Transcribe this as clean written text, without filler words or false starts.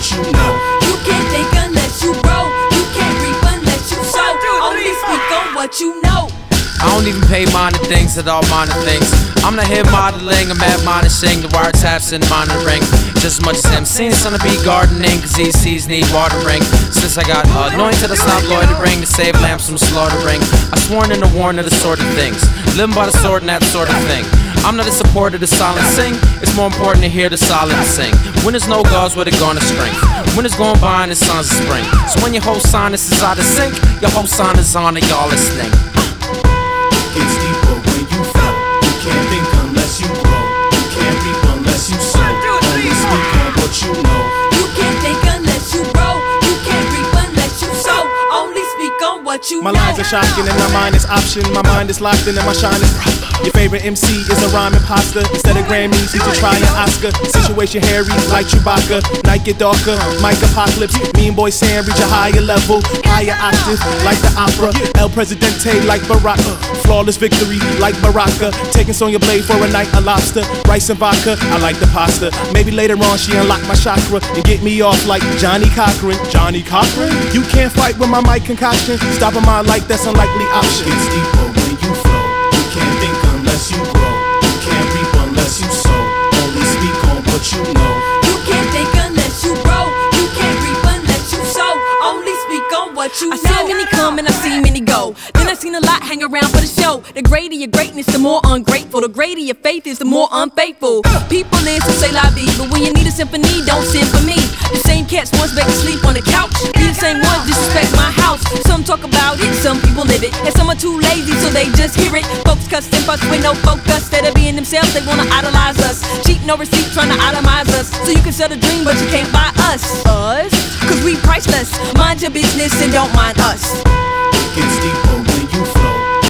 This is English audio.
what you know. You can't think unless you grow. You can't reap unless you sow. Only speak on what you know. I don't even pay mind to things at all minor things. I'm not here modeling, I'm at monitoring the wiretaps and monitoring. Just as much as MCing, son to be gardening, cause these seeds need watering. Since I got anointed, I stopped loitering to save lambs from slaughtering. I sworn in a warn of the sort of things, living by the sword and that sort of thing. I'm not a supporter of the silent sing, it's more important to hear the silent sing. When there's no gods, where they gonna strength? When it's going by and it's signs of spring. So when your whole sinus is out of sync, your whole sign is on and y'all listening. Gets deeper when you flow. You can't think unless you grow. You can't reap unless you sow. Only speak on what you know. You can't think unless you grow. You can't reap unless you sow. Only speak on what you know. My lines are shocking and my mind is option. My mind is locked in and my shine is proper. Your favorite MC is a rhyme imposter. Instead of Grammys, he should try an Oscar. Situation hairy like Chewbacca. Night get darker, mic apocalypse. Mean Boy Sam reach a higher level, higher octave like the opera. El Presidente like Barack. Flawless victory like Baraka. Taking Sonya Blade for a night, a lobster. Rice and vodka, I like the pasta. Maybe later on she unlock my chakra and get me off like Johnny Cochran. Johnny Cochran? You can't fight with my mic concoction. Stopping my light, that's unlikely option. Gets deeper when you flow. You can't think unless you grow. You can't reap unless you sow. Only speak on what you know. You can't think unless you grow. You can't reap unless you sow. Only speak on what you know. I seen many come and I seen many go. Then I seen a lot hang around for the show. The greater your greatness, the more ungrateful. The greater your faith is, the more unfaithful. People is to say la vie, but when you need a symphony, don't send for me. The same cats once make you sleep on the couch. Be the same ones disrespect my house. Some talk about it, some people live it, and some are too lazy, so they just hear it. Folks cussing fuss with no focus. Instead of being themselves, they wanna idolize us. Cheat, no receipt, trying to itemize us. So you can sell the dream, but you can't buy us. Cause we priceless. Mind your business and don't mind us.